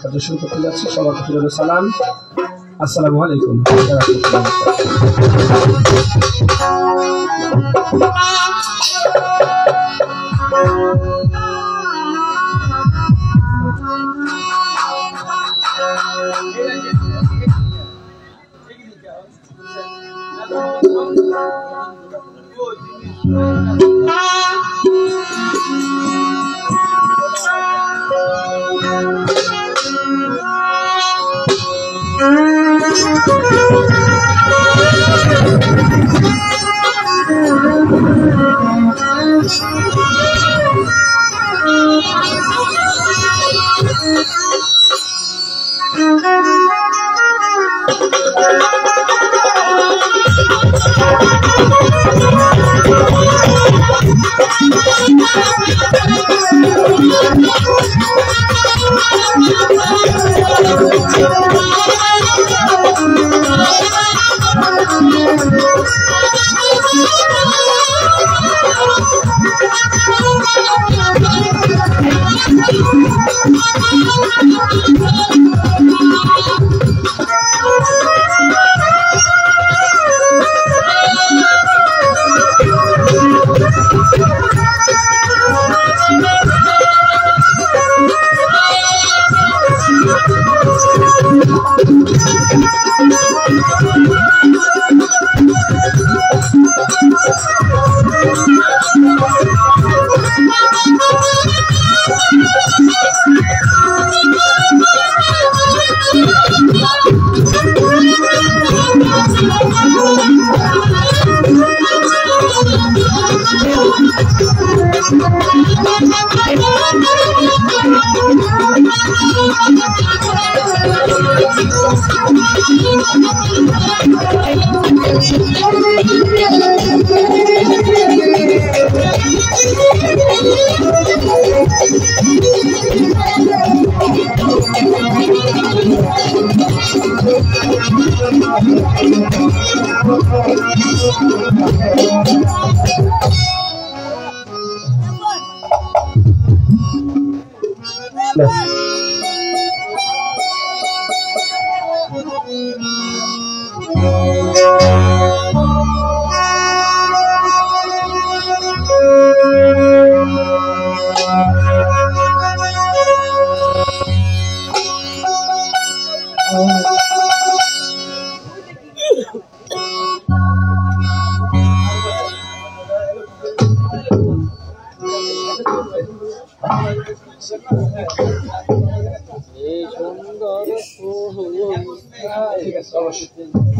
সাক্ষাৎ শুরু করতে যাচ্ছি। সবার প্রতি রইল সালাম। আসসালামু আলাইকুম।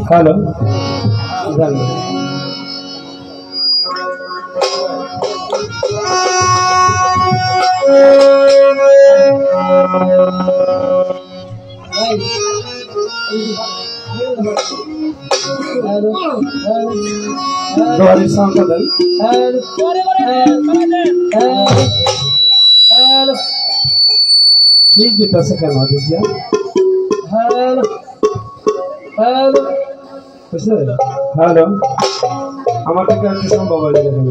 হ্যালো, ঠিক দিতেছে কেন দেখিয়া? হ্যালো, আমার থেকে আর কি সম্ভব হয়ে যাবে?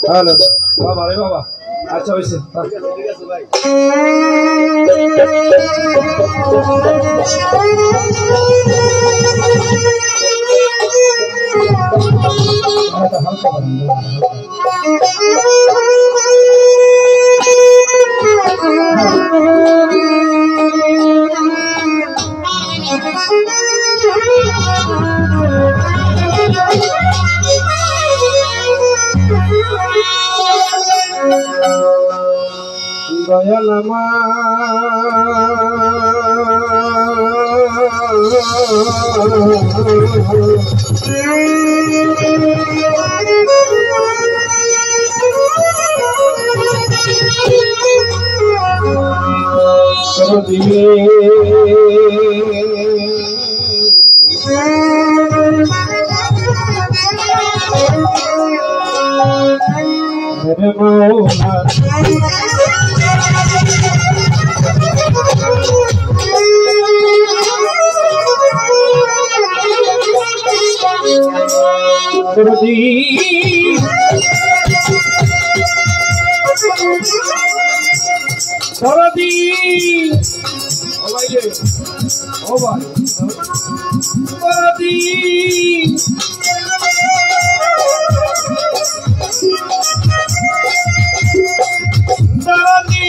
হ্যালো বাবা, রে বাবা, আচ্ছা হয়েছে। দয়াল সরদি ও ভাই রে ও ভাই সরদি সরদি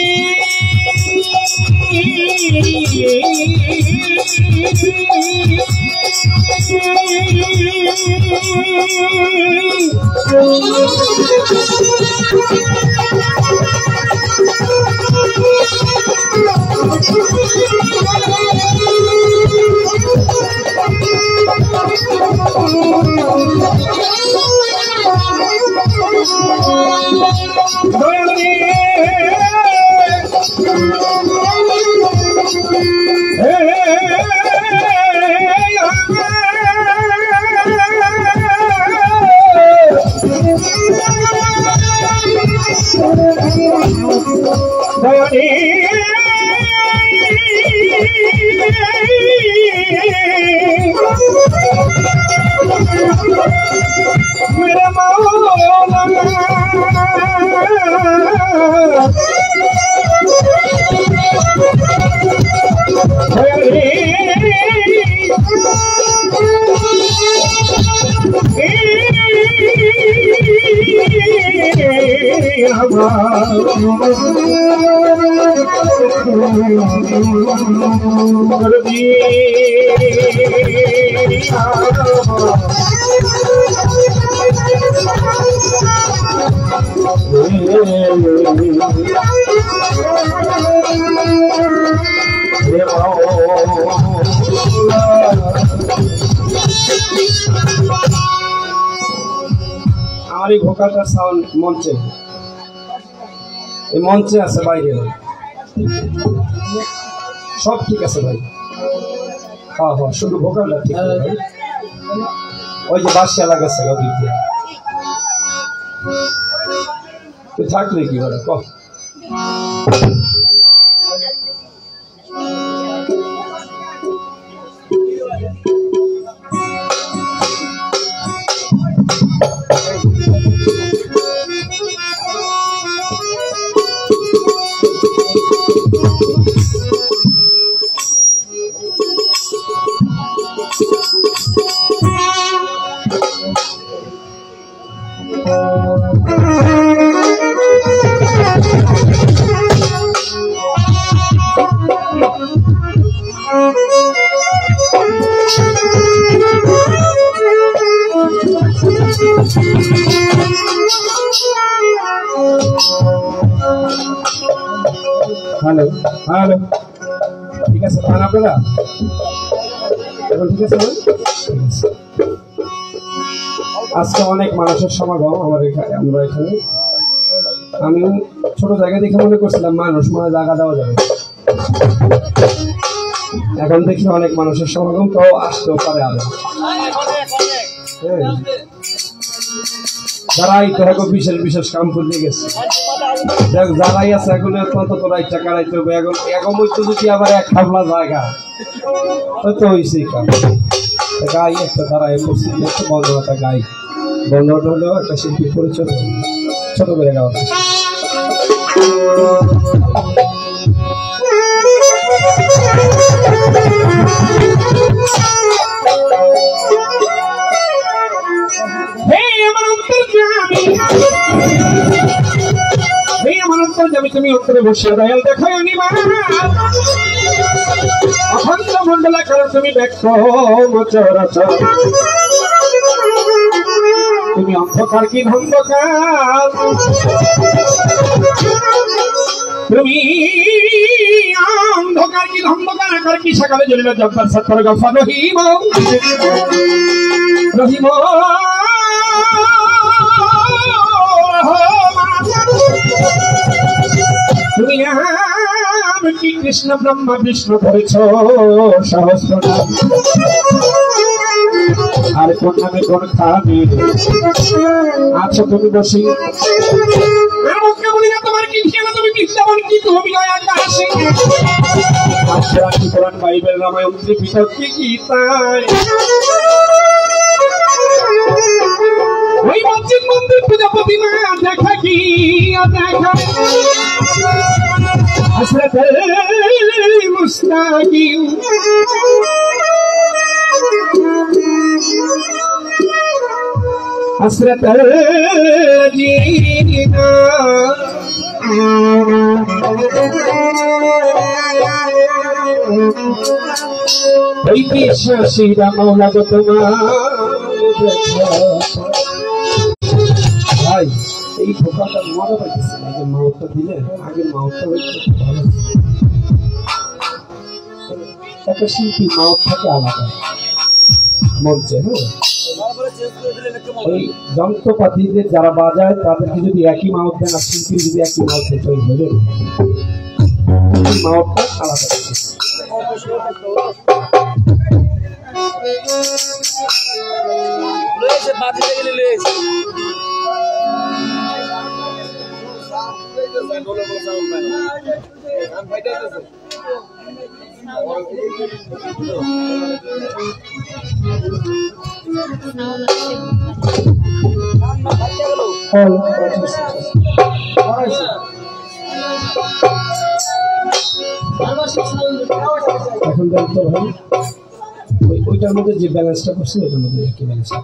मेरा मौला আমার এই ভোকালটার সাউন্ড মঞ্চে এই মঞ্চে আছে বাইরে সব ঠিক আছে ভাই হ্যাঁ হ্যাঁ শুধু ভোকালটা ঠিক আছে ভাই ওই যে বাসা লাগাচ্ছে ওদিক দিয়ে তুই থাকলে কি বলে ক হ্যালো হ্যালো ঠিক আছে খান আপনারা এখন ঠিক আছে আজকে অনেক মানুষের সমাগম আমরা এখানে আমি ছোট জায়গা দেখে মনে করছিলাম মানুষ মনে জায়গা দেওয়া যাবে এখন দেখি অনেক মানুষের সমাগম তো আসতেও পারে আরো যারাই তো এখন বিশেষ বিশেষ কাম করে গেছে যারাই আছে এখন অন্তত রাইটটা কারাইতে হবে এখন তো যদি আবার এক খাবলা জায়গা তো হয়েছে গাই একটা দাঁড়ায় পড়ছি একটা বন্ধ একটা গাই বন্ধ হলেও একটা শিল্পীর পরিচয় ছোট করে গাওয়া তুমি উত্তরে বসে দয়াল দেখো অখণ্ড মন্ডলা কারণ তুমি দেখো তুমি অন্ধকার কি ধন্ধকার তুমি অন্ধকার কি ধন্ধকার কি সকালে জ্বলিল জব্বার সত্তর গফা রহিম রহিম তুমি কি কৃষ্ণ ব্রহ্মা বিষ্ণু ধরেছ সহস্র নাম আর কোন নামে কোন খাবি আছো তুমি বসি আমাকে বলি না তোমার কি খেলা তুমি বিদ্যাবান কি তুমি আকাশে আচ্ছা কি কোরআন বাইবেল রামায়ণ ত্রিপিটক কি গীতায় ওই মসজিদ মন্দির পূজা প্রতিমা দেখা কি দিয়া দেখা হযরত মুস্তাকিম হযরত জিনা ওই বিশ্বাসীরা মাওলা গো তোমার ভাই এই ফোকাটা মজা পাইতেছে আগে মাউথটা দিলে আগে মাউথটা হইতে ভালো একটা শিল্পী মাউথ থাকে আলাদা মঞ্চে ওই যন্ত্রপাতিদের যারা বাজায় তাদেরকে যদি একই মাউথ দেন আর শিল্পী যদি একই মাউথ দেয় তৈরি হয়ে যাবে মাউথটা আলাদা এখন দেখতো ভাই ওইটার মধ্যে যে ব্যালেন্সটা করছে ওইটার মধ্যে একই ব্যালেন্সটা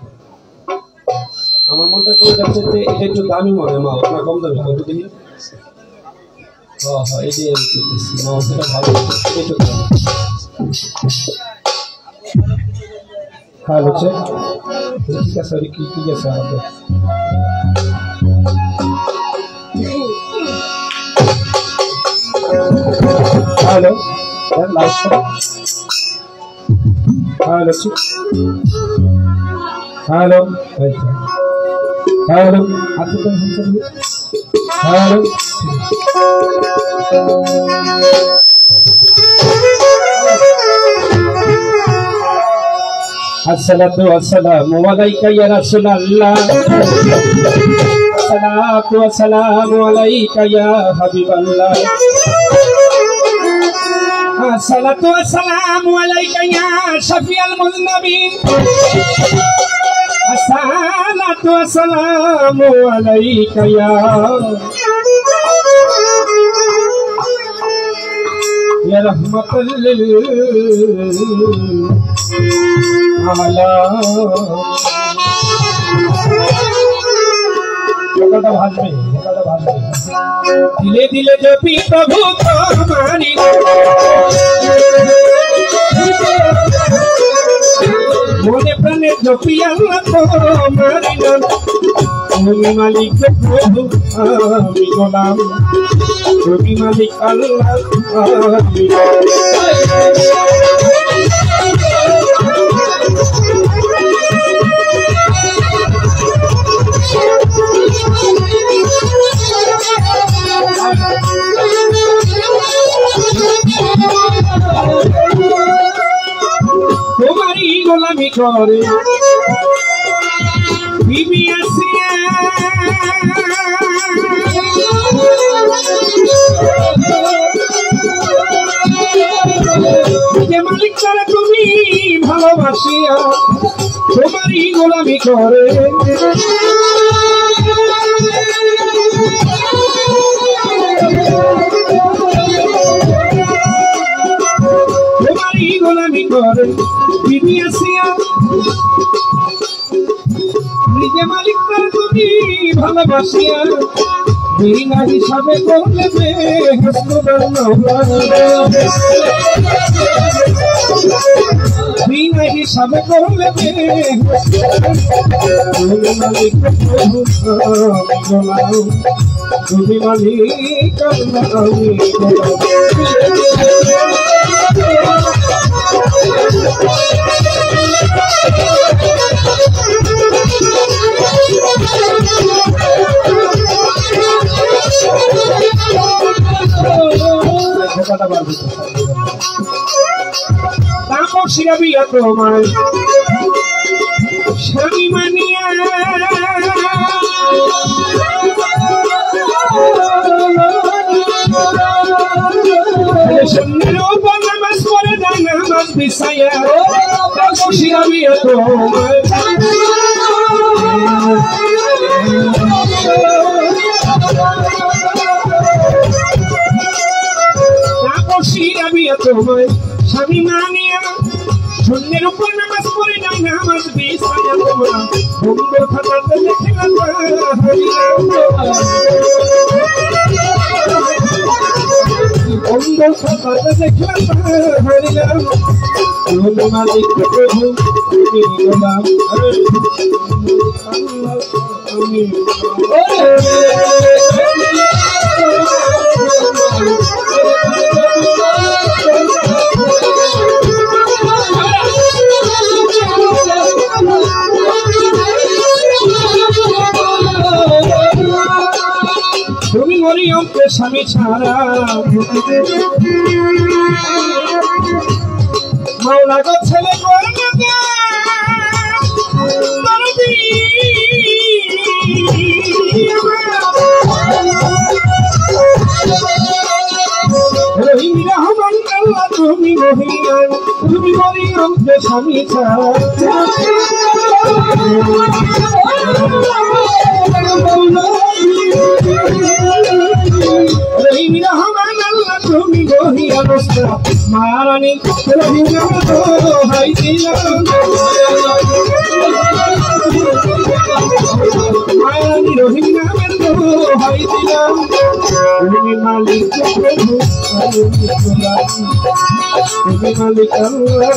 আমার মনটা করে যাচ্ছে এটা একটু দামি মনে মা না কম দামি কত দিলি হ্যাঁ এই যে মাউসটা ভালো একটু হ্যাঁ হচ্ছে ঠিক আছে কি ঠিক আছে আমাদের hello hello hello hello hello আসসালাতু ওয়াসসালামু আলাইকা ইয়া রাসূলুল্লাহ আসসালাতু ওয়াসসালামু আলাইকা ইয়া হাবিবাল্লাহ আসসালাতু ওয়াসসালামু আলাইকা ইয়া শাফিউল মুযনিবিন আসসালাতু ওয়াসসালামু আলাইকা ইয়া রাহমাতাল লিল दिले दिले जो पी प्रभु तुम्हारी मोने प्राणे जो पी अल्लाह तुम्हारी তুমি মালিক প্রভু আমি গোলাম তুমি মালিক আল্লাহ আমি তোমারই গোলামি করে বিবি আসিয়া যে মালিক ছাড়া তুমি ভালোবাসিয়া তোমারই গোলামি করে তোমারই গোলামি করে বিবি আসিয়া নিজে মালিক ছাড়া তুমি ভালোবাসিয়া বিনা হিসাবে করলে বিনা হিসাবে করলে তুমি মালিক তুমি মালিক শিরাবিয়া তোমার স্বামী মানিয়া নামাজ পড়ে না নামাজ বিছায়া শিরাবিয়া তোমার বসির আমি তোমায় স্বামী মানিয়া শূন্যের উপর নামাজ পড়ে না নামাজ বিছানা তোমরা বন্ধ খাতাতে লিখে বন্ধ খাতাতে দেখলাম হরিনাম তুমি মালিক প্রভু তুমি গোলাম তুমি মরিয়মকে স্বামী ছাড়া মাওলা গো ছেলে করবে রহমান আল্লাহ তুমি মহিয়ান তুমি মরিয়মকে স্বামী ছাড়া রহমান আল্লাহ তুমি গহিয়া নস্তা মারানি রহিম হাই দিলাম মারানি রহিম নামের হাই দিলাম তুমি মালিক প্রভু তুমি মালিক আল্লাহ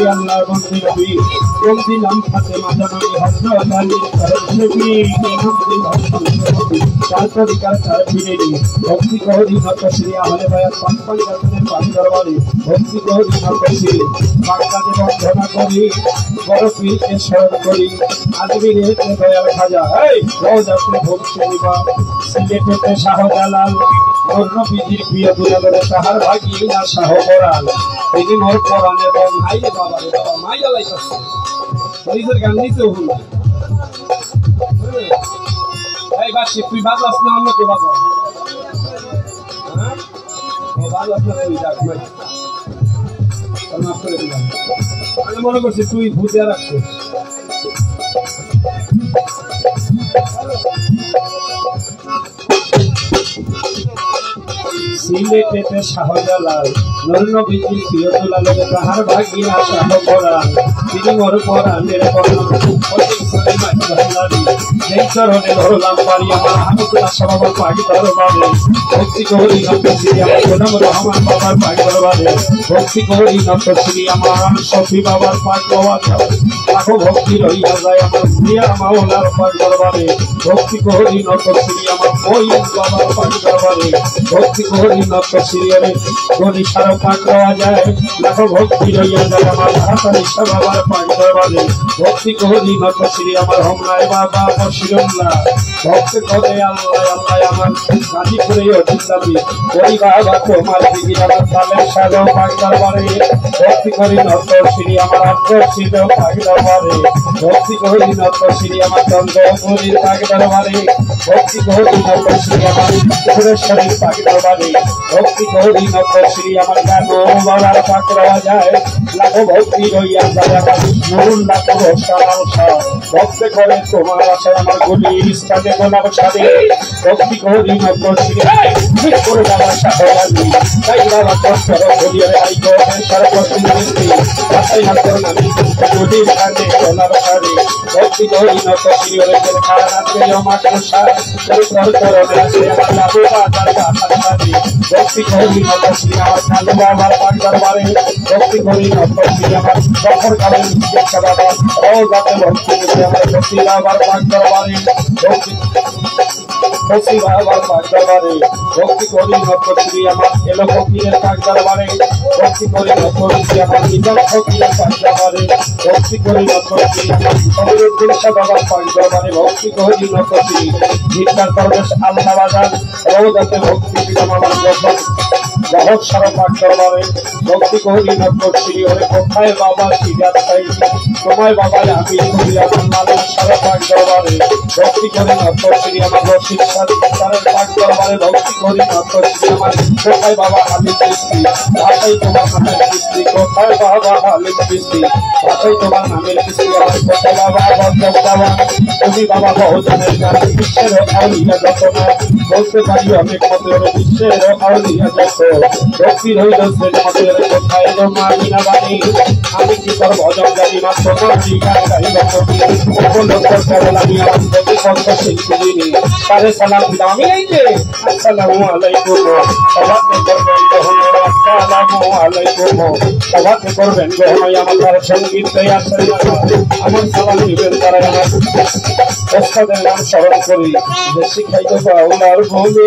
আল্লাহ বন্দী নবী বন্দী নাম ফাতেমা জানবী হযরত আলী সরস্বতী চার তরিকার চার ফিরেনি ভক্তি কহরি নতশ্রী আহলে বায়াত পাঁচ জাতের পাঁচ দরবারে ভক্তি কহরি নতশ্রী বাংলাতে বন্ধনা করি বড় পীরকে স্মরণ করি আজমির হেতে দয়াল খাজা এই রওজাতে ভক্তি নিবা সিলেটেতে শাহজালাল নবীজির প্রিয় দুলাগরে তাহার ভাগিনা শাহ পরাণ তিনি মোর পরাণে বল নাই রে বাবা রে বাবা মাই জ্বালাইতাছে নিজের গান নিতে হল এই বাসি তুই বাজাস না অন্য কে বাজা হ্যাঁ ও বাজাস না তুই ডাক ভাই মাফ করে দিলাম আমি মনে করছি তুই ভূতে রাখছিস সিলেটেতে শাহজালাল নবীজির প্রিয় দুলালে তাহার ভাগিনা শাহ পরাণ তিনি মোর পরাণের যেই চরণে ধরলাম পারি আমার হামদুল্লাহ সবার পাগি দরবারে ভক্তি করি নতশ্রী আমার গোলাম রহমান বাবার পাগি দরবারে ভক্তি করি নতশ্রী আমার শফি বাবার পাগ দরবারে লাখো ভক্তি রইয়া যায় আমার প্রিয়া মাওলার পাগ দরবারে ভক্তি করি নতশ্রী আমার মঈন বাবার পাগ দরবারে ভক্তি করি নতশ্রী রে গনি সার পাগ দেওয়া যায় লাখো ভক্তি রইয়া যায় আমার হাসানি বাবার পাগ দরবারে ভক্তি করি নতশ্রী আমার হোমনায় বাবা বশিরুল্লাহ ভক্ত করে আল্লাহ আল্লাহ আমার গাজীপুরে অধিকারী ওই বাবা তোমার দিদি আমার তালের সাজো পাগ দরবারে ভক্তি করি নতশ্রী আমার আত্মশীল পাগ দরবারে ভক্তি করি নতশ্রী আমার চন্দ্রপুরীর পাগ দরবারে ভক্তি করি নতশ্রী আমার সুরেশ্বরীর পাগ দরবারে ভক্তি করি নতশ্রী আমার গান বাবার পাগ দেওয়া যায় লাখো ভক্তি রইয়া যায় আমার নুরুল্লাহ ভক্ত করে তোমার আশায় আমার গলির স্থানে গোলাপ সাদে ভক্তি করি নতশ্রী করে বাবা শাহরানি তাই বাবা কষ্ট বলিয়ে আই গো সর্বত্র নিস্তি তাই না করুন আমি গলির স্থানে গোলাপ সাদে ভক্তি করি নতশ্রী রে খানাতে মাত্র সার কর করনে আছে আমার বাবু বাজার কাছে সাদে ভক্তি করি নতশ্রী আমার কালু বাবার পাক দরবারে ভক্তি করি নতশ্রী আমার সফর কালে নিশ্চিত বাবা ও যাতে ভক্তি করে আমার ভক্তি বাবার পাক দরবারে ভক্তি বাবার পাক দরবারে ভক্তি করি নতশ্রী আমার এলো ফকিরের পাক দরবারে ভক্তি করি নতশ্রী আমার নিজাম ফকিরের পাক দরবারে ভক্তি করি নতশ্রী সমীরুদ্দিন শাহ বাবার পাক দরবারে ভক্তি করি নতশ্রী ভিক্ষার পরদেশ আল্লাহ বাজার ও যাতে ভক্তি আমার बहुत सारा पाठ करवावे भक्ति कोरी न कोश्री और कोठाए बाबा की जात है तुम्हारे बाबा আমি করিয়া মালা সারা পাঠ করবারে ভক্তি কোরি ন কোশ্রি আমার রশিদ সারা পাঠ করবারে ভক্তি কোরি ন কোশ্রি আমার কোঠায় বাবা আমি কৃষ্টি ভাষাই তোমার নামের কৃষ্টি কোঠায় বাবা আমি কৃষ্টি ভাষাই তোমার নামের কৃষ্টি আমার কোঠায় বাবা বন্ধবাবা তুমি বাবা বহুজনের গান বিশ্বের আউলিয়া যত না বলতে পারি অনেক মতের বিশ্বের আউলিয়া যত ভক্তির হইল সে মতের কোথায় রমা বিনা বাণী আমি কি করব ভজন জানি না তোমার গান গাইব কবি উপলব্ধ করে আমি আমার প্রতি কষ্ট শিল্পী তারে সালাম দিলাম আমি এই যে আসসালামু আলাইকুম সবাতে করবেন গ্রহণ আসসালামু আলাইকুম সবাতে করবেন গ্রহণ আমার তার সঙ্গীত আছে আমার সালাম দিবেন তারা আমার ওস্তাদের নাম স্মরণ করি যে শিখাইত বাউলার ভূমি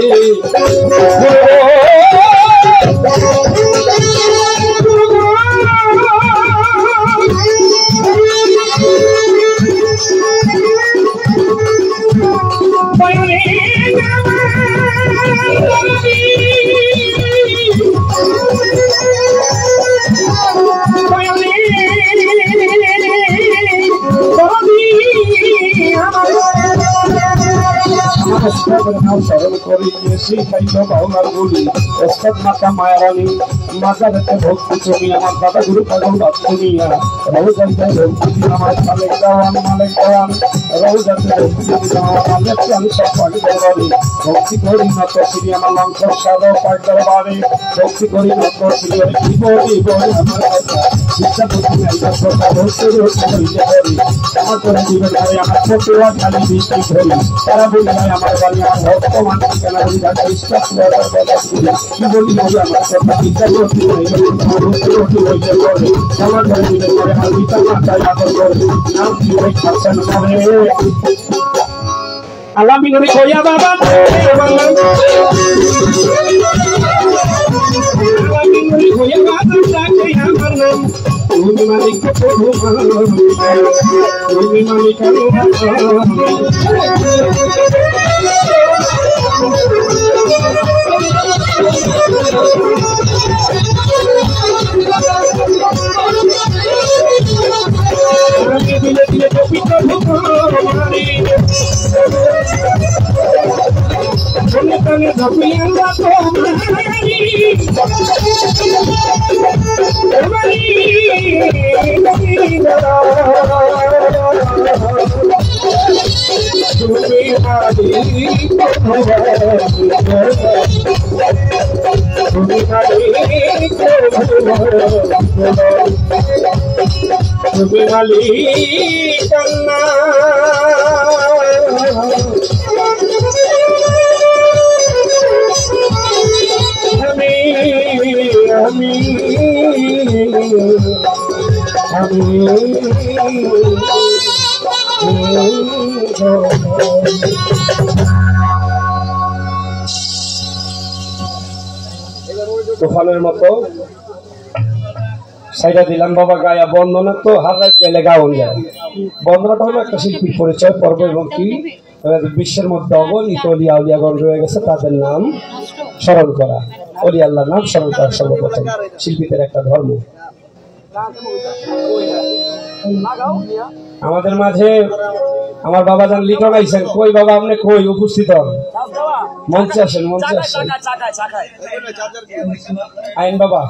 নাম স্মরণ করি যে শিখাইত বাউলার ভূমি ওস্তাদ মাতা মায়ারানী মাজারেতে ভক্তি তুমি আমার দাদা গুরু পাগল বাচ্চুনিয়া রৌজাতে ভক্তি আমার মালিক দেওয়ান রৌজাতে ভক্তি আমার মালিককে আমি সব পাঠি করবারি ভক্তি করি নত শ্রী আমার লঙ্ক সাধক পাঠ করবারি ভক্তি করি নত শ্রী জীব আমার কথা শিক্ষা ভক্তি আইবার কথা ভক্তির হইলে করি আমার করে জীবন ধরে আমার ছোটুয়া খালি বৃষ্টি ধরি তারা বলি ভাই আমার বাড়ি আমার ভক্ত মানুষ কেন বলি ঢাকা ইস্টাফ কি বলি ভাই আমার কথা চিন্তা করতে আমার ঘরে দিলে করে আমার বিচার মাথায় আদর করে নাম কি ভাই খাচ্ছেন আল্লাহ মিনরি কইয়া বাবা মিনরি কইয়া বাবা তাকে আমার নাম তুমি মালিক তুমি মালিক তুফানের মতো সাইডা দিলাম বাবা গায়া বন্দনা তো হাজার গেলে গাউন যায় বন্দনাটা হলো একটা শিল্পীর পরিচয় পর্ব এবং কি বিশ্বের মধ্যে অগণিত অলিয়া উলিয়াগণ রয়ে গেছে তাদের নাম স্মরণ করা অলি আল্লাহর নাম স্মরণ করা সর্বপ্রথম শিল্পীদের একটা ধর্ম আমাদের মাঝে আমার বাবা যান লিটন আইছেন কই বাবা আপনি কই উপস্থিত হন মঞ্চে আসেন আইন বাবা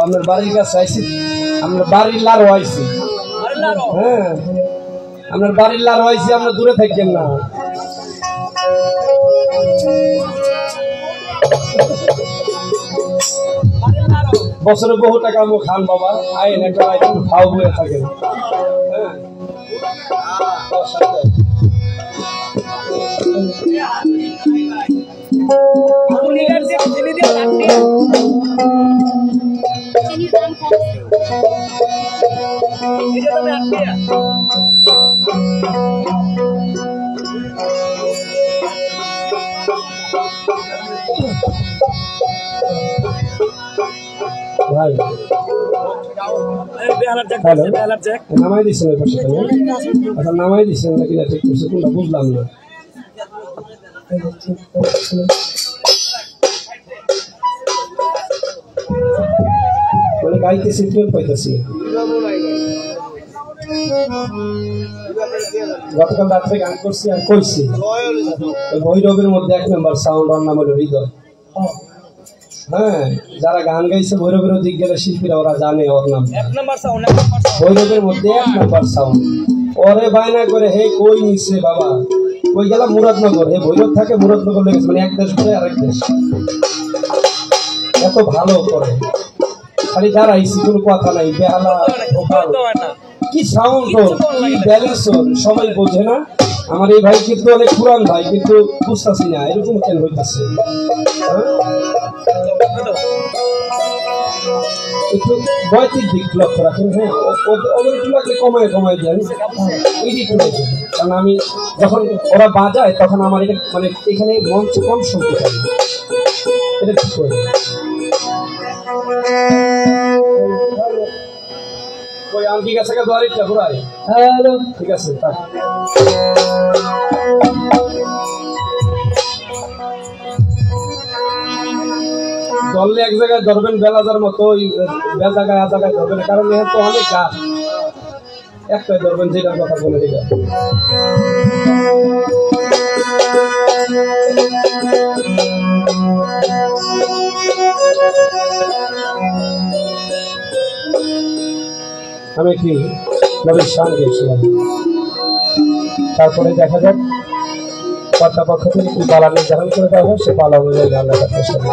আপনার বাড়ির কাছে আইসি আপনার বাড়ির লারো আইসি হ্যাঁ আপনার বাড়ির লারো আইসি আপনার দূরে থাকবেন না বছরে বহু টাকা আমি খান বাবা আইন একটা আইটেম খাও বয়ে থাকেন নামাই দিচ্ছেন আচ্ছা নামাই দিচ্ছেন নাকি না ঠিক করছে কোনটা বুঝলাম না মানে গাইতেছি ফেল পাইতেছি। গতকাল রাত্রে গান করছি আর কইছি ভৈরবের মধ্যে 1 নম্বর সাউন্ড, ওর নাম হলো হৃদয়। হ্যাঁ, যারা গান গাইছে ভৈরবের দিক গেলে শিল্পীরা ওরা জানে ওর নাম। ভৈরবের মধ্যে 1 নম্বর সাউন্ড। ওরে বায়না করে হে কই নিচ্ছে বাবা, কই গেলাম মুরাদনগর। হে ভৈরব থাকে মুরাদনগর লেগেছে, মানে এক দেশ করে আরেক দেশ। এত ভালো করে খালি দাঁড়াইছি, কোনো কথা নাই, বেহালা কি সাউন্ড কি ব্যালেন্স সবাই বোঝে না। আমার এই ভাই কিন্তু অনেক পুরান ভাই, কিন্তু বুঝতেছি না এরকম কেন হইতেছে। একটু বয়সের দিক লক্ষ্য রাখেন। হ্যাঁ, ওদের একটু লাগলে কমায় কমায় দেন, এডিট হয়ে যাবে। কারণ আমি যখন ওরা বাজায় তখন আমার এটা মানে এখানে মঞ্চ কম শুনতে পারি, এটা ঠিক করে। ওই আম ঠিক আছে দোয়ারিটা ঘুরাই। হ্যালো, ঠিক আছে থাক। ধরলে এক জায়গায় ধরবেন বেলাজার মতো, ওই জায়গায় আর জায়গায় ধরবেন, কারণ এর তো অনেক গাছ। একটাই ধরবেন যেটার কথা বলে দিল। আমি কি নবীর শান গিয়েছিলাম, তারপরে দেখা যাক কর্তাপক্ষ থেকে কি পালা নির্ধারণ করে দেওয়া হয়, সে পালা অনুযায়ী গান লেখার চেষ্টা করি।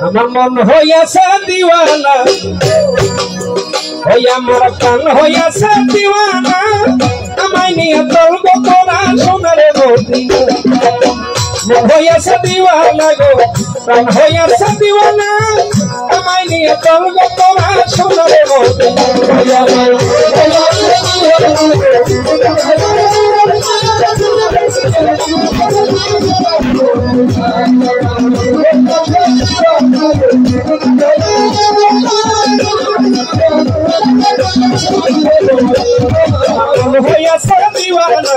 আমার মন হইয়াছে দিওয়ানা, হইয়া আমার প্রাণ হইয়াছে দিওয়ানা, আমায় নিয়ে চলব তোরা সোনারে মদিনা। মন হইয়াছে দিওয়ানা গো, প্রাণ হইয়াছে দিওয়ানা, আমায় নিয়ে চলব তোরা সোনারে মদিনা। হইয়াছে দিওয়ানা,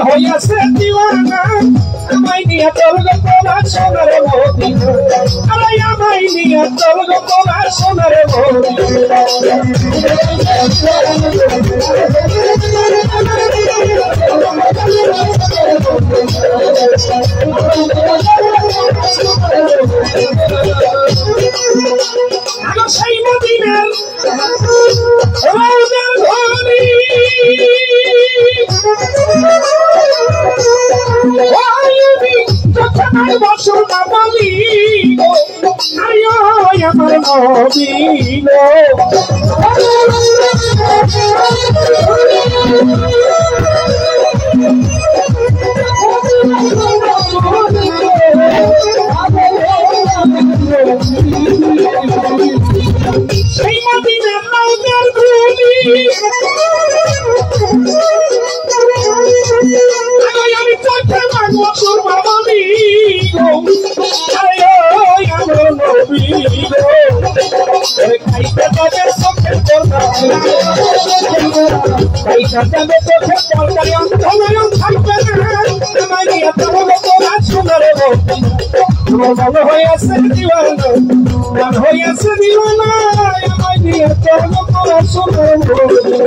হইয়াছে দিওয়ানা, আমায় নিয়ে চলব তোরা সোনারে মদিনা। আরে আমায় নিয়ে চলব তোরা সোনারে মদিনা। সেই মদিনার রওজার ধরি আমার বছর না বলি আমার নবী সেই মদিনার রওজার ধরি আমি চোখে মাগব সুরমা বলি আমার নবী খাইতে যাবে চোখের তরকারি, খাইতে যাবে চোখের তরকারি, অন্তরম থাকবে না, আমার নিয়ে চলব তোরা সোনারে মদিনা। আমার মন হইয়াছে দিওয়ানা, মন হইয়াছে দিওয়ানা, আমায় নিয়ে চলব তোরা সোনারে মদিনা।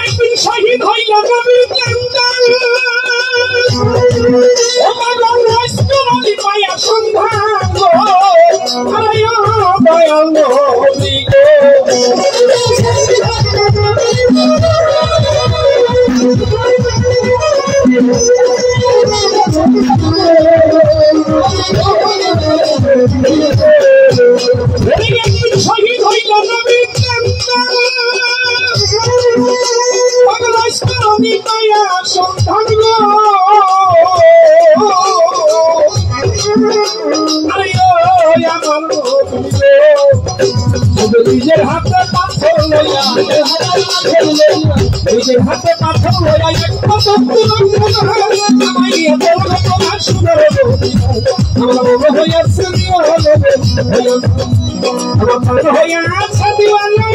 একদিন শহীদ হয়ে হইল নবী পাগলা সারণী মায়া সন্ধান গো আরে ও আমার নিজের হাতে পাথর লইয়া নিজের হাতে পাথর লইয়া আমার হইয়াছে হইয়াছে দিওয়ানা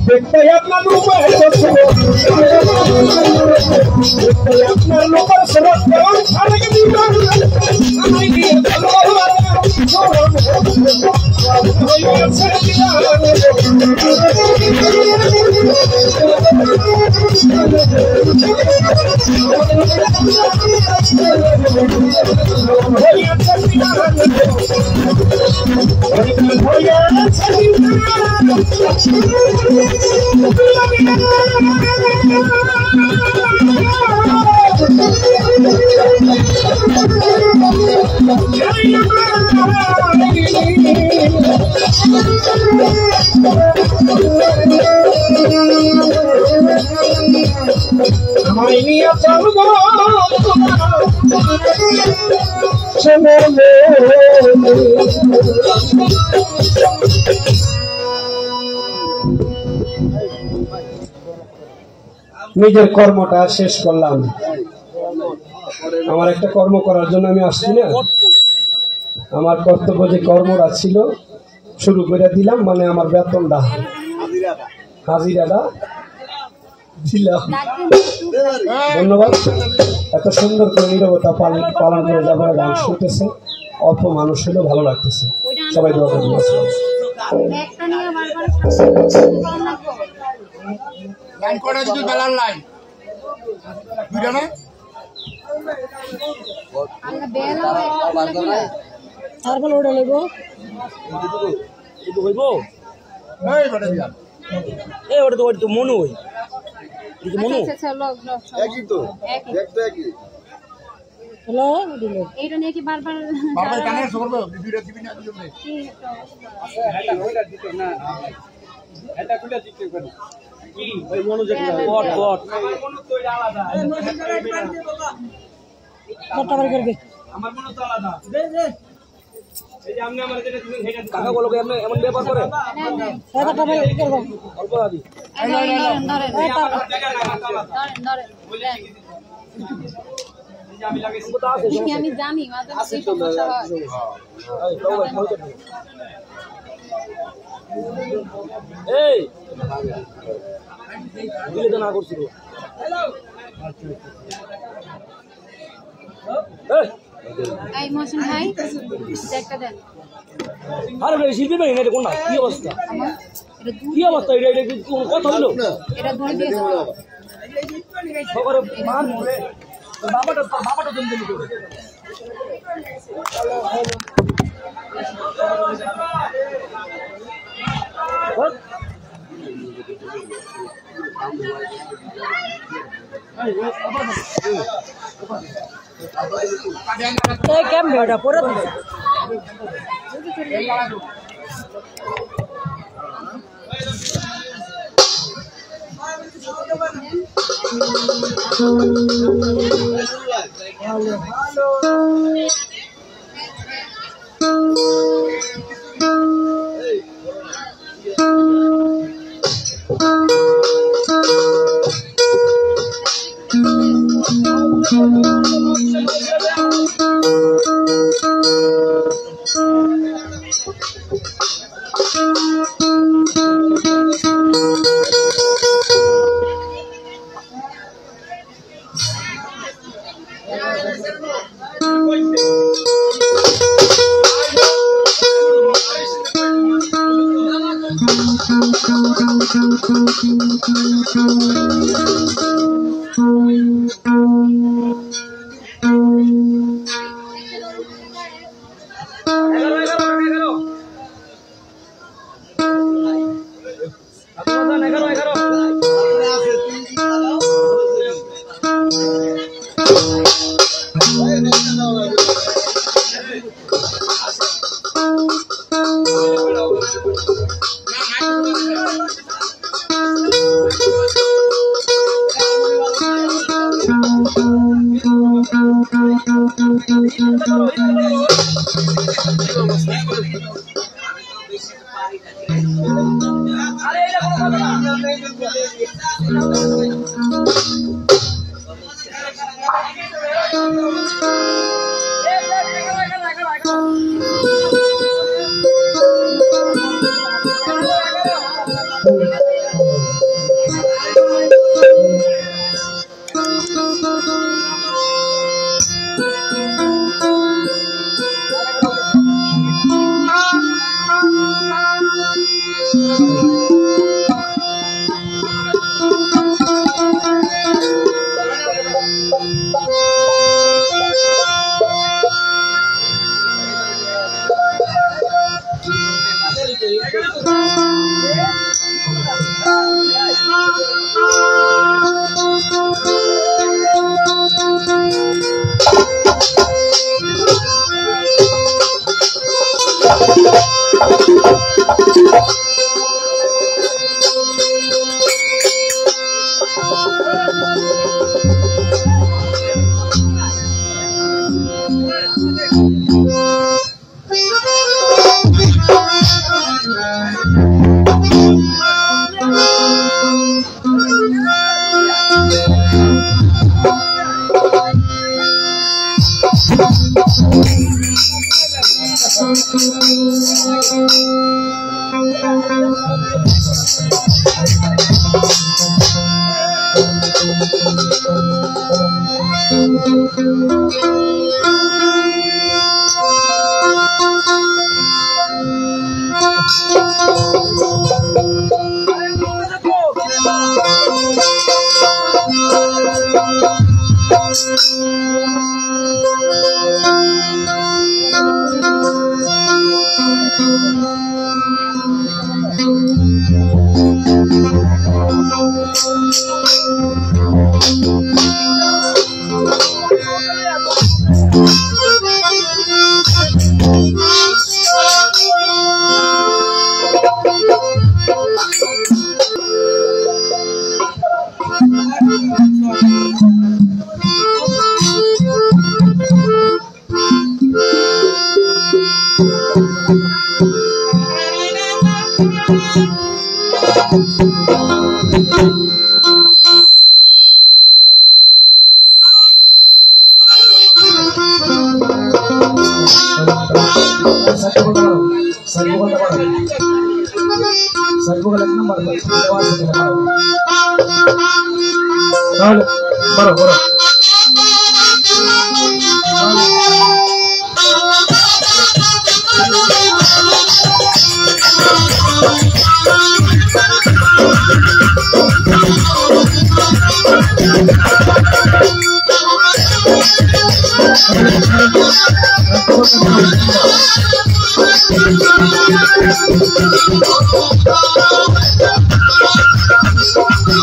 দেখতে আপনার রূপের আপনার লোকের সরব কেমন ছাড়ে নিজের কর্মটা শেষ করলাম। আমার একটা কর্ম করার জন্য আমি আসছি না, আমার কর্তব্য যে কর্মটা ছিল শুরু করে দিলাম, মানে আমার বেতনটা হাজিরাটা দিলাম। ধন্যবাদ। এত সুন্দর করে নীরবতা পালন করে যাবার গান শুনতেছে, অল্প মানুষ হলেও ভালো লাগতেছে। সবাই দোয়া করবেন। লাইন করে দিতে বেলার লাইন বুঝা না আমরা বেলা তারপর ওটা লইব ಇದು ಹೋಯ್ಬೋ এই বড় দিয়া এ ওটা তো মনু হই ಇದು মনু আচ্ছা লোক একই তো দেখতে একই হ্যালো দিল এইটা নিয়ে কি বারবার বাবা কানে করবে ভিডিওটা দিবি না দিও রে এটা ওইটা দিতে না এটা কুলা দিতে পারি কি ওই মনু যে কট কট আমার মনু তো আলাদা কটটা বার করবে আমার মনু তো আলাদা এই যে আপনি আমার যেটা দিবেন সেটা কাকা বলো কি আপনি এমন ব্যাপার করে কটটা বার করব অল্প দাদি আমি জানি মাঝে সমস্যা হয় এই দিলে তো না করছিল এই মহসিন ভাই একটা দেন আরে ভাই শিল্পী ভাই এটা কোন না কি অবস্থা এটা কি অবস্থা এটা এটা কি কোন কথা হলো এটা ধরে দিয়ে দাও সবার মার মরে বাবাটা জন্য দিল কেম বেটা পরে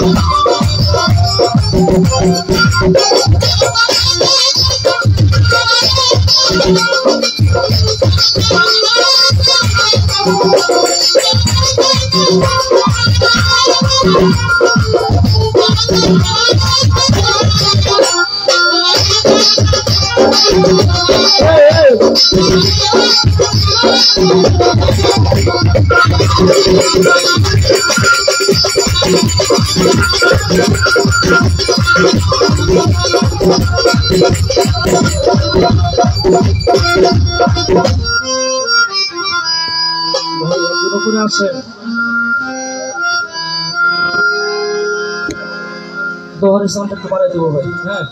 Oh, করে আসে দোহরের সাউন্ড একটু বাড়াই দেবো ভাই। হ্যাঁ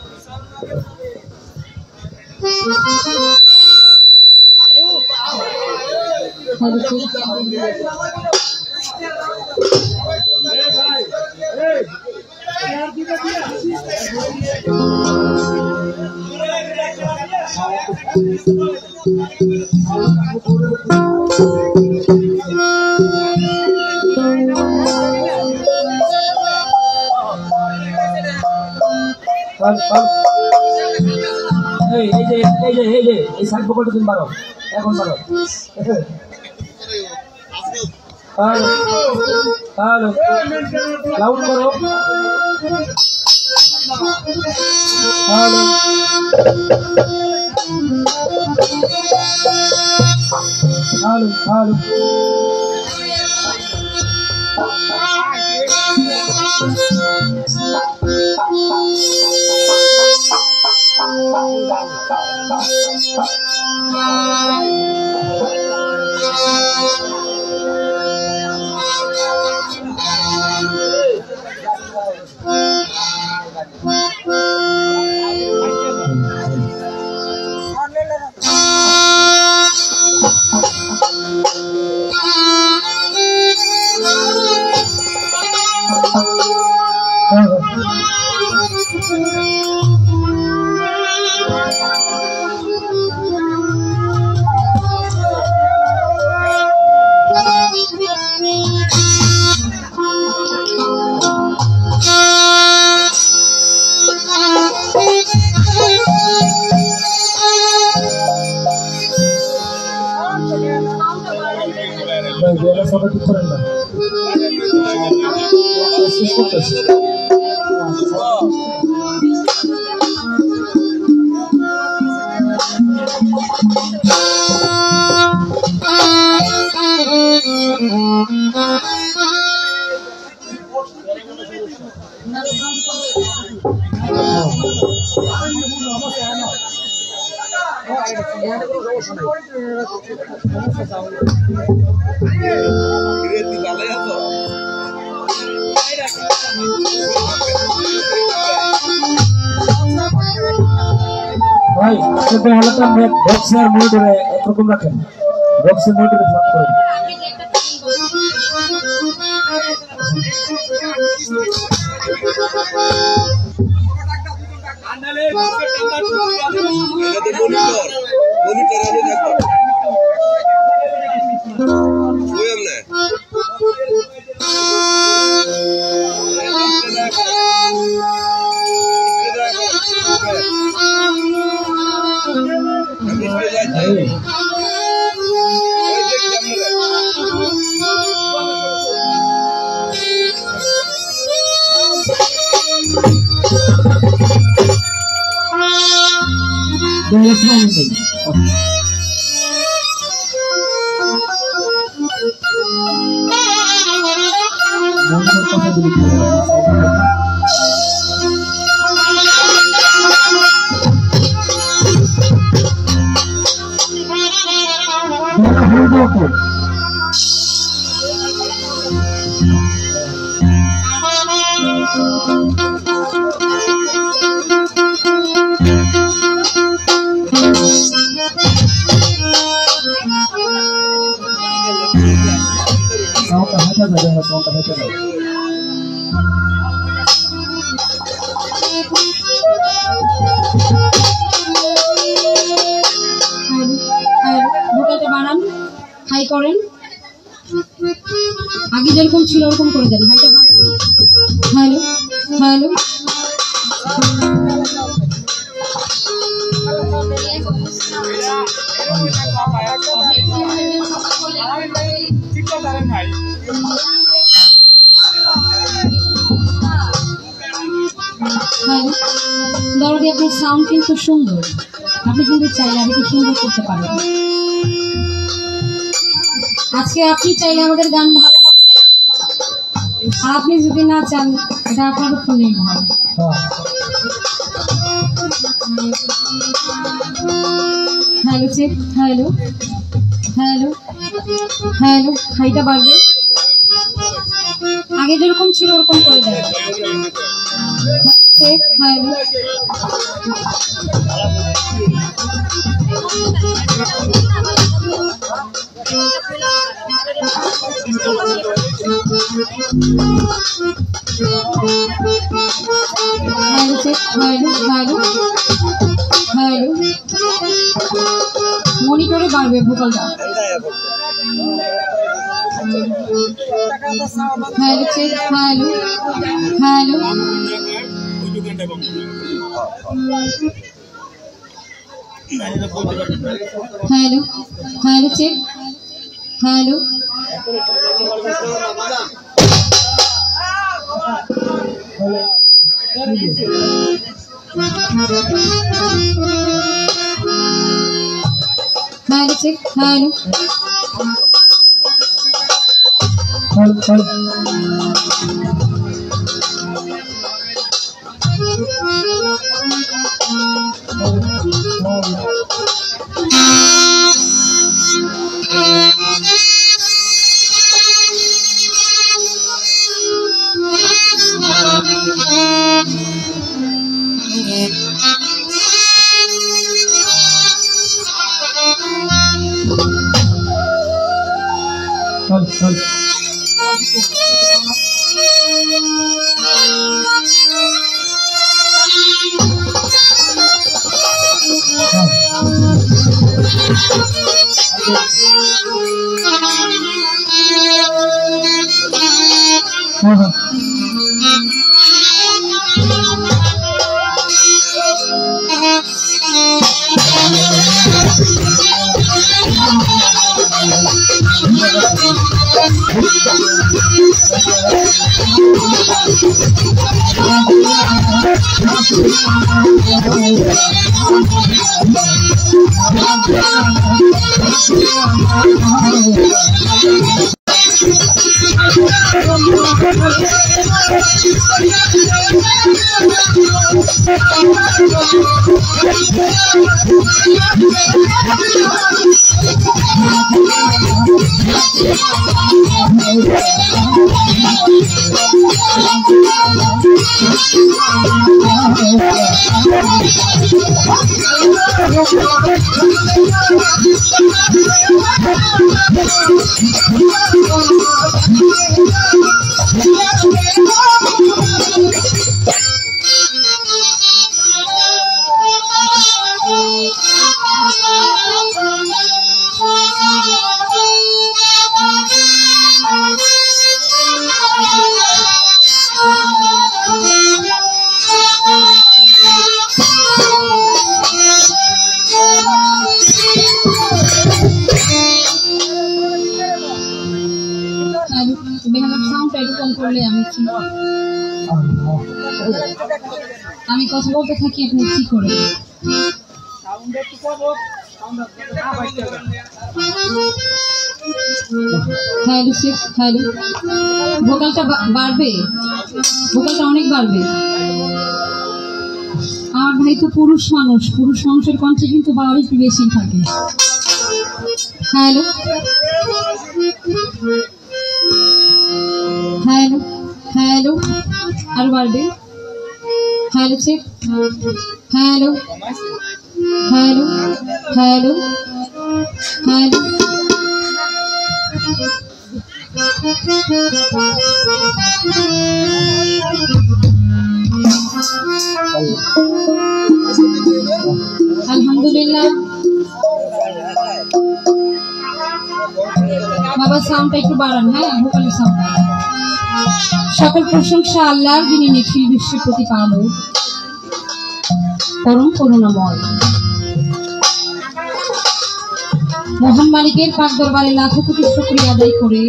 এই সাইড পকেটে তুমি বারো এখন বারো। হ্যালো হ্যালো লাউড করো। হ্যালো হ্যালো হ্যালো সবাই ঠিক করেন না ভাই আপনাদের হালকা বক্সের মনিটরে একরকম রাখেন, বক্সের মনিটরে ফ্ল্যাপ করেন। বাড়ান, হাই করেন, আগে যেরকম ছিল ওরকম করে দেন, হাইটা বাড়ান। হ্যালো হ্যালো হ্যালো দরদি, আপনার সাউন্ড কিন্তু সুন্দর, আপনি কিন্তু চাইলে আরেকটু সুন্দর করতে পারেন। আজকে আপনি চাইলে আমাদের গান ভালো হবে, আর আপনি যদি না চান এটা আপনার উপর নির্ভর হবে। Hello check, hello hello hello, হাইটা বাড়বে, আগে যেরকম ছিল ওরকম করে দেয়। Check, hello hello check, hello hello hello, মনিটরে বাড়বে ভোকালটা। Hello check, hello hello hello hello check, hello hello check, hello আমি কথা বলতে থাকি, আপনি কি করে হ্যালো সিক্স, হ্যালো ভোকালটা বাড়বে, ভোকালটা অনেক বাড়বে। আমার ভাই তো পুরুষ মানুষ, পুরুষ মানুষের কণ্ঠে কিন্তু বাড়ি একটু বেশি থাকে। হ্যালো হ্যালো হ্যালো, আর বাড়বে। Hello check, hello hello hello hello আলহামদুলিল্লাহ। বাবা সাউন্ডটা একটু বাড়ান, হ্যাঁ ভোকালের সাউন্ড। সকল প্রশংসা আল্লাহর, যিনি নিখিল বিশ্বের প্রতিপালক, পরম করুণাময়। মহান মালিকের পাক দরবারে লাখো কোটি শুকরিয়া আদায় করে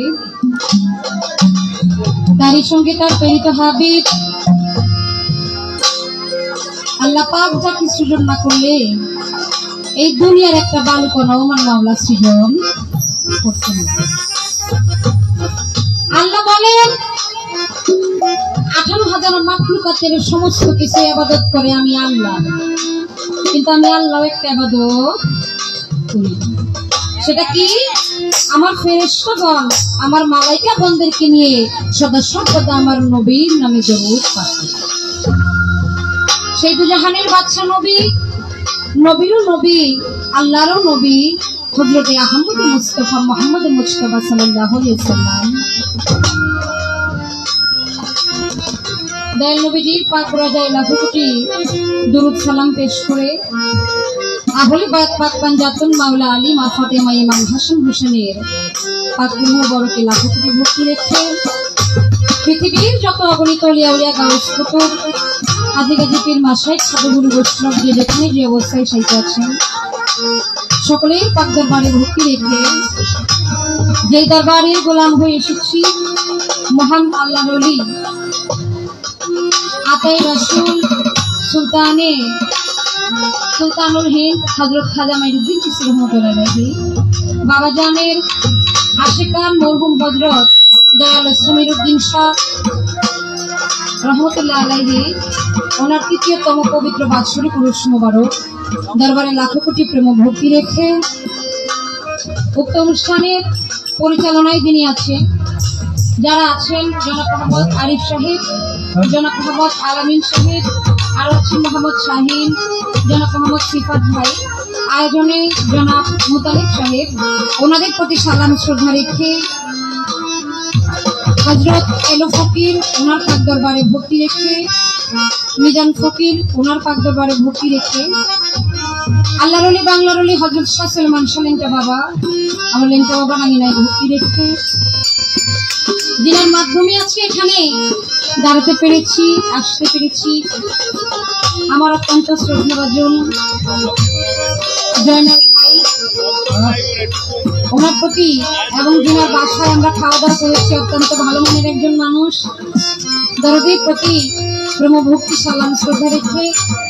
তারই সঙ্গে তার প্রেরিত হাবিব আল্লাহ পাক যাকে সৃজন না করলে এই দুনিয়ার একটা বালুকণা আমার মাওলা সৃজন করতেন না। আল্লাহ বলেন 18,000 মাখলুকাতের সমস্ত কিছু ইবাদত করে আমি আল্লাহ, কিন্তু আমি আল্লাহ একটা ইবাদত করি। সেটা কি? আমার ফেরেশতাগণ আমার মালাইকা বন্দেরকে নিয়ে সদা সর্বদা আমার নবীর নামে দরুদ পাঠে। সেই দুজাহানের বাদশা নবী, নবীরও নবী, আল্লাহরও নবী হযরত আহমদ মুস্তাফা মুহাম্মদ মুজতবা সাল্লাল্লাহু আলাইহি ওয়াসাল্লাম দয়াল নবীজির পাক রোজায় লাখো কোটি দরুদ সালাম পেশ করে আহলে বায়াত পাক পাঞ্জাতুন মাওলা আলী মা ফাতেমা ইমাম হাসান হোসেনের পাক মুবারকে লাখো কোটি ভক্তি রেখে পৃথিবীর যত অগণিত আউলিয়া উলিয়া গাউস কুতুব আদিগাজি পীর মাশায়েখ সাধুগুরু বৈষ্ণব যে যেখানে যে অবস্থায় সাইতে আছেন সকলেই পাক দরবারে ভক্তি রেখে যেই দরবারের গোলাম হয়ে এসেছি মহান আল্লাহর ওলি আতাই রাসূল সুলতানুল হিন্দ হযরত খাজা মাইনুদ্দিন চিশতি রহমাতুল্লাহ আলাইহি বাবা জানের আশিকান মরহুম হযরত দয়াল সমীরউদ্দিন শাহ রহমাতুল্লাহ আলাইহি ওনার ৩য়তম পবিত্র বাৎসরিক উরুস মোবারক দরবারে লাখো কোটি প্রেম ভক্তি রেখে উক্ত অনুষ্ঠানের পরিচালনায় যিনি আছেন, যারা আছেন জনাব মোহাম্মদ আরিফ সাহেব, জনাব মোহাম্মদ আলামিন সাহেব, আর আছেন মোহাম্মদ শাহিন, জনাব মোহাম্মদ সিফাত ভাই, আয়োজনে জনাব মুতালিব সাহেব, ওনাদের প্রতি সালাম শ্রদ্ধা রেখে হযরত এলো ফকির ওনার পাক দরবারে ভক্তি রেখে, মিজান ফকির ওনার পাক দরবারে ভক্তি রেখে, আল্লাহর ওলি বাংলার ওলি হযরত শাহ সুলেমান শাহ লেংটা বাবা আমার লেংটা বাবা আঙিনায় ভক্তি রেখে, যিনার মাধ্যমে আজকে এখানে দাঁড়াতে পেরেছি, আসতে পেরেছি, আমার অত্যন্ত শ্রদ্ধাভাজন জয়নাল ভাই ওনার প্রতি এবং যিনার বাসায় আমরা খাওয়া দাওয়া করেছি, অত্যন্ত ভালো মনের একজন মানুষ, দরদের প্রতি প্রেম ভক্তি সালাম শ্রদ্ধা রেখে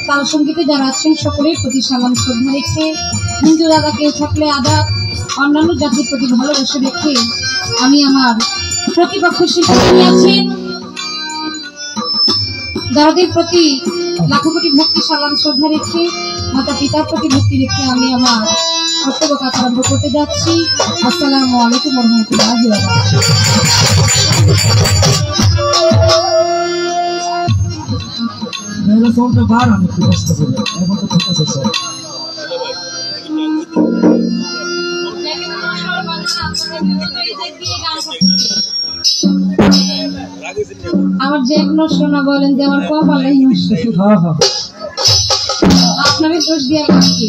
তাল সঙ্গীতে যারা আছেন সকলের প্রতি সালাম শ্রদ্ধা রেখে, হিন্দু দাদা কেউ থাকলে আদাব, অন্যান্য জাতির প্রতি ভালোবাসা রেখে আমি আমার প্রতিপক্ষ শিল্পী আছেন দরদের প্রতি লাখো কোটি ভক্তি সালাম শ্রদ্ধা রেখে মাতা পিতার প্রতি ভক্তি রেখে আমি আমার কর্তব্য কাজ আরম্ভ করতে যাচ্ছি। আসসালামু আলাইকুম ওয়া রাহমাতুল্লাহি ওয়া मेरा सोन पे बाहर आने की कोशिश कर रहे हैं, तो कितना से আমার যে কোনো শোনা বলেন যে আমার কপালে নষ্ট। हाँ हाँ আপনাদের দোষ দিয়ে কি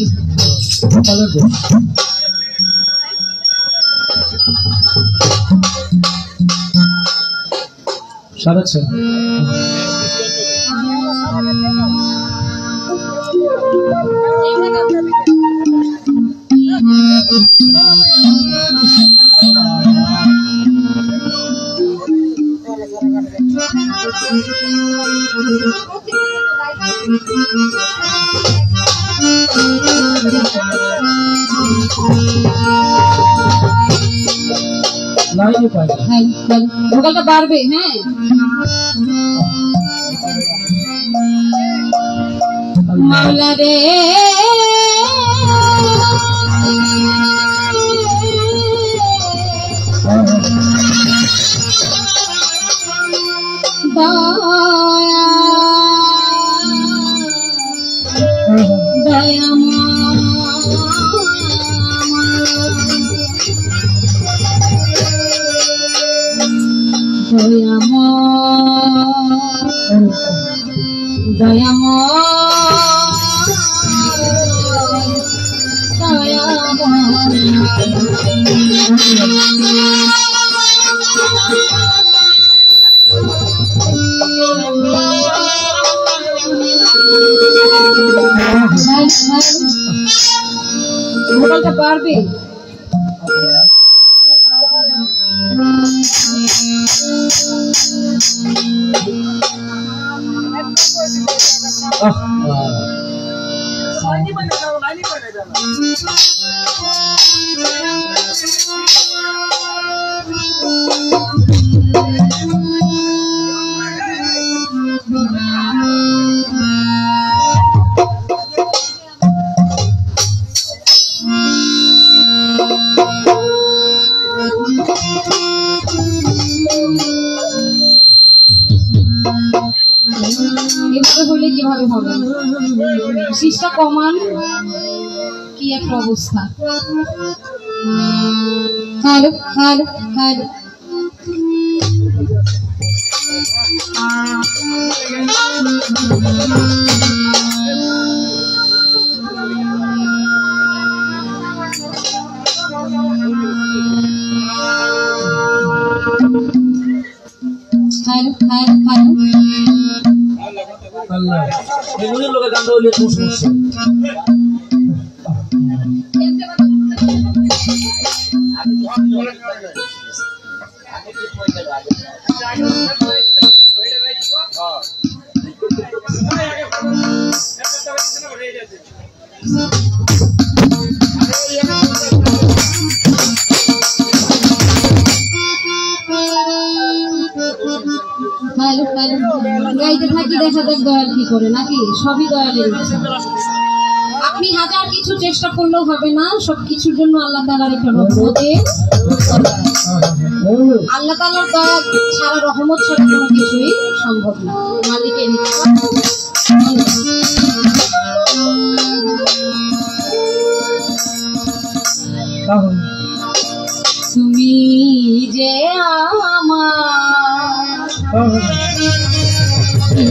साढ़े 6 नहीं पाएगा। হ্যাঁ ভোকালটা বাড়বে। হ্যাঁ মাওলা রে ভোকালটা বাড়বে। এভাবে হলে কিভাবে হবে? শীষটা কমান, কি একটা অবস্থা। Hello hello hello, hello hello hello. আল্লাহ এগুলোর লোকে গান হইলে খুব সমস্যা। হ্যালো হ্যালো, গাইতে থাকি দেখা দেখ দয়াল কি করে, নাকি সবই দয়ালের ইচ্ছা। আপনি হাজার কিছু চেষ্টা করলেও হবে না, সবকিছুর জন্য আল্লাহ তাআলার একটা রহমতে, আল্লাহ তাআলার দয়া ছাড়া, রহমত ছাড়া কোনো কিছুই সম্ভব না। মালিকের ইচ্ছা। তুমি যে আমার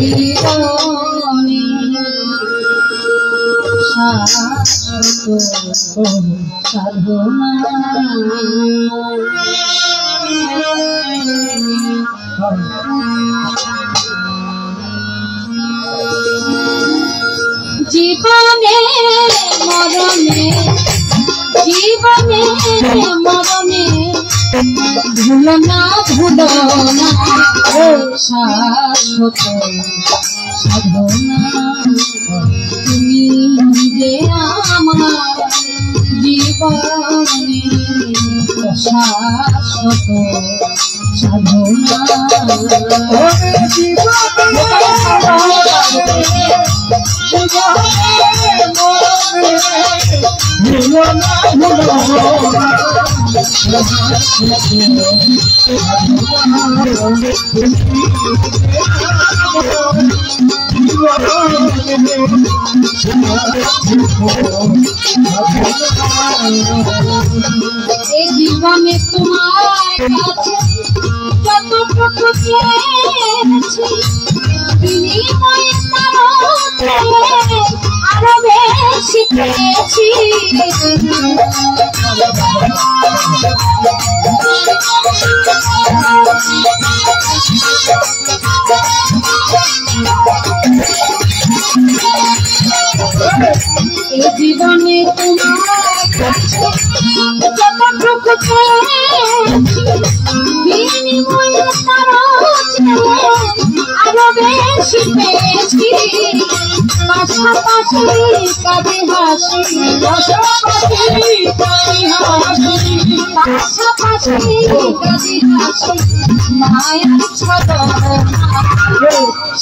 জীবনে শাশ্বত সাধনা, জীবনে মরণে, জীবনে মরণে ভুলো না, ভুলো না শাশ্বত সাধনা। তুমি যে আমার জীবনে শাশ্বত সাধনা। এই জীবনে তোমার কাছে যতটুকু চেয়েছি, বিনিময়ে আরো বেশি পেয়েছি। এই জীবনে তোমার কাছে যতটুকু চেয়েছি, বিনিময়ে আরো বেশি পেয়েছি। পাশাপাশি কাঁদে হাসি, পাশাপাশি কাঁদে হাসি, পাশাপাশি কাঁদে হাসি, মায়ার ছলনা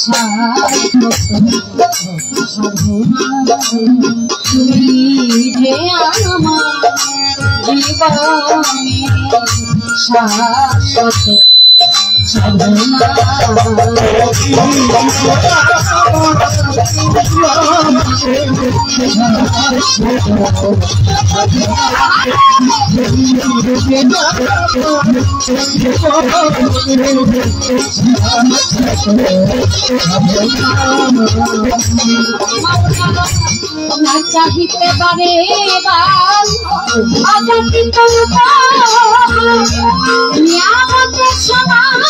সাধনা। তুমি যে আমার জীবনে শাশ্বত সাধনা। না চাহিতে পারে অযাচিত নিয়ামতের সমান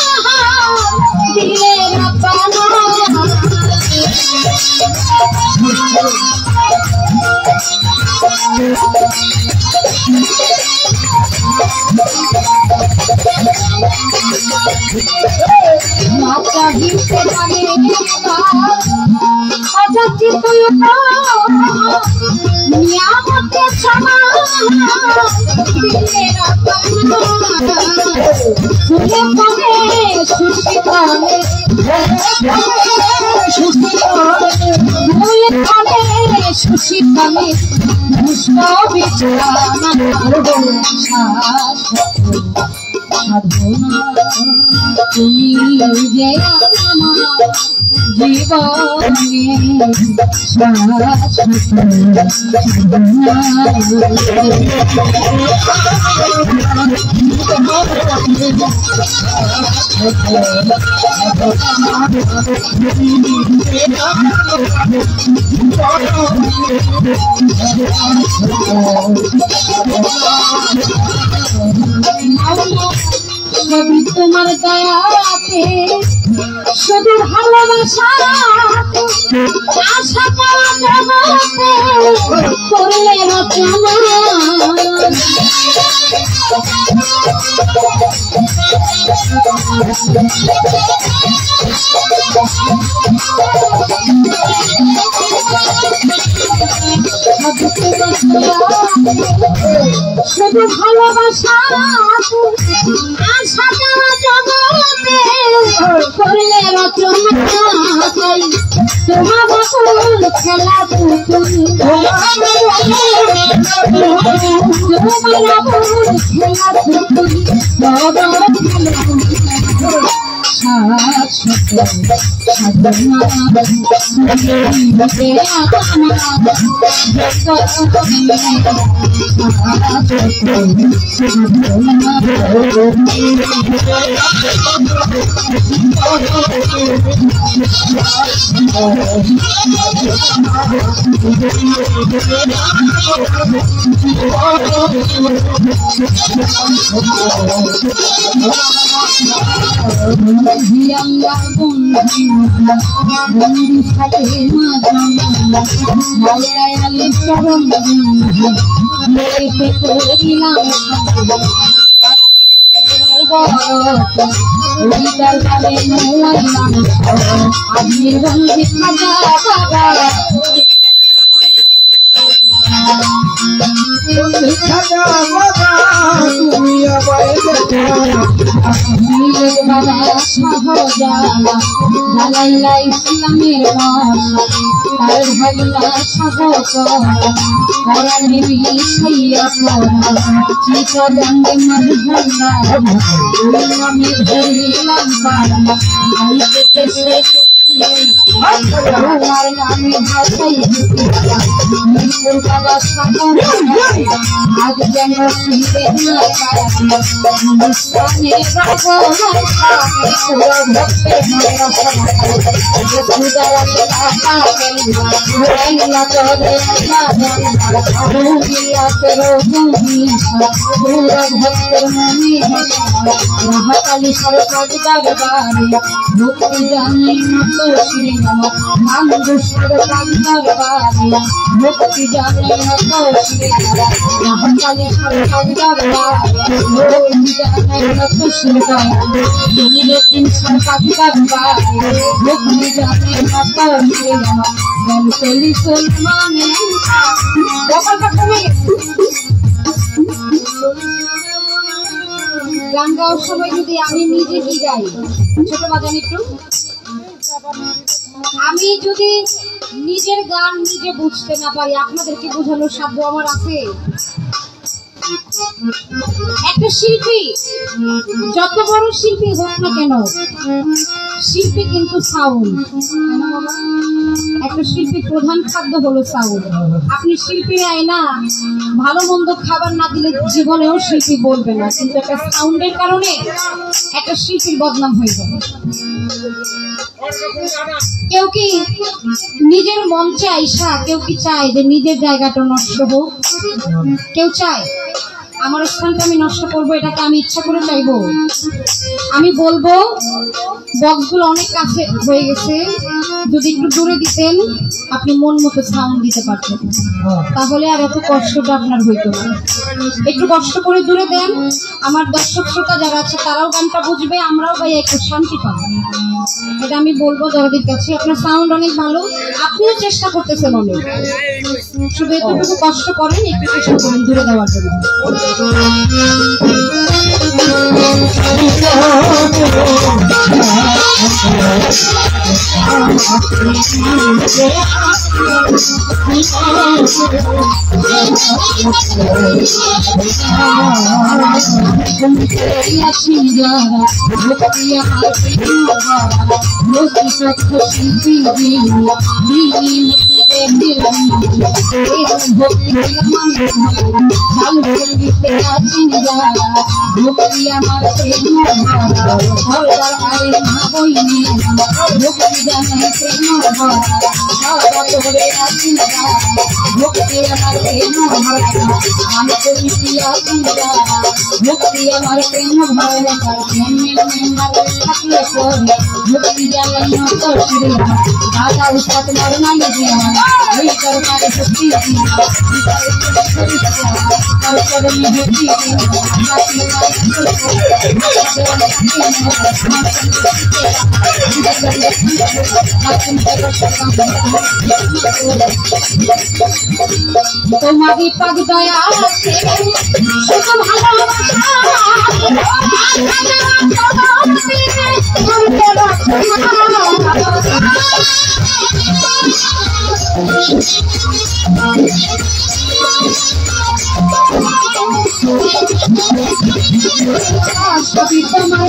দিলে রব্বানা। না চাহিতে পারে অযাচিত কি তুই নিয়ামতে সমা দিলের ফুলে ফলে সুশি ফলে ফুলে ফলে সুশি ফলে পুষ্প বিছানা সাধনা তুমি যে আমার জীবনে সবই তোমার দয়াতে শুধু ভালোবাসা আশা পাওয়া জগতে করলে রচনা শুধু ভালোবাসা আশা পাওয়া জগতে করলে রচনা তোমার বকুল খেলা পুতুল তোমার বকুল খেলা পুতুল বন্ধু সাথে মায়ালি চরণ করিলাম আজমির বন্ধু খাজা বাবা ইসলামের তার ভাগনা সাহস চিতরঙ্গে মধুরা আমি ধরিলাম তোমার নামে ভাষাই আজ যেন শুনবে ভক্তের মনে মহাকালী সরকার দরবারে ভক্তি জানি মতো শ্রী ভক্তি জানি মতো শ্রী মহাকালী সরকার দরবারে ভক্তি জানি মতো শ্রী সরকার দরবারে ভক্তি জানি মতো শ্রী চলি সলমানে গান গাওয়ার সময় যদি আমি নিজে কি গাই, ছোট বাজান একটু, আমি যদি নিজের গান নিজে বুঝতে না পারি আপনাদেরকে বোঝানোর সাধ্য আমার আছে? একটা শিল্পী যত বড় শিল্পী হোক না কেন, শিল্পী কিন্তু সাউন্ড। একটা শিল্পীর প্রধান খাদ্য হলো সাউন্ড। আপনি শিল্পী না ভালো মন্দ খাবার না দিলে জীবনেও শিল্পী বলবে না, কিন্তু একটা সাউন্ডের কারণে একটা শিল্পীর বদনাম হয়ে যাবে। কেউ কি নিজের মঞ্চে আইসা কেউ কি চায় যে নিজের জায়গাটা নষ্ট হোক? কেউ চায় আমার স্থানটা আমি নষ্ট করবো? এটাকে আমি ইচ্ছা করে চাইবো? আমি বলবো বক্সগুলো অনেক কাছে হয়ে গেছে, যদি একটু দূরে দিতেন আপনি মন মতো সাউন্ড দিতে পারতেন, তাহলে আর এত কষ্টটা আপনার হইতো না। একটু কষ্ট করে দূরে দেন, আমার দর্শক শ্রোতা যারা আছে তারাও গানটা বুঝবে, আমরাও ভাই একটু শান্তি পাবো। এটা আমি বলবো দরদির কাছে, আপনার সাউন্ড অনেক ভালো, আপনিও চেষ্টা করতেছেন অনেক, শুধু এতটুকু কষ্ট করেন, একটু চেষ্টা করেন দূরে দেওয়ার জন্য। তোমারই পাগ দয়া আছে শুধু সবই তোমার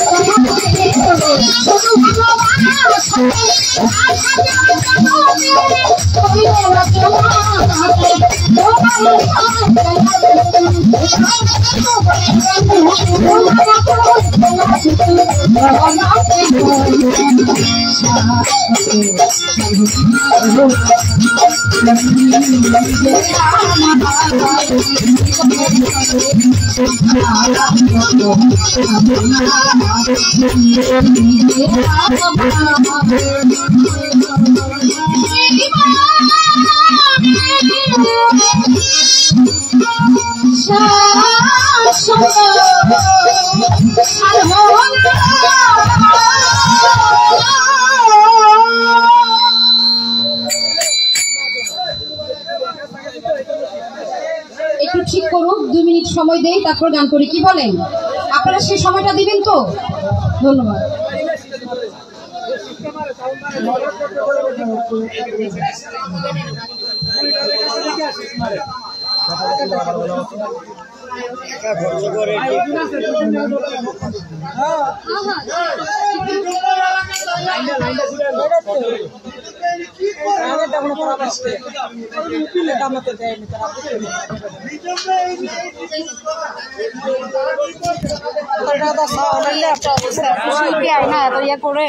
একটু ঠিক করুন, 2 মিনিট সময় দেই, তারপর গান করি, কি বলেন? আপনারা সেই সময়টা দিবেন তো? ধন্যবাদ। না এত ইয়ে করে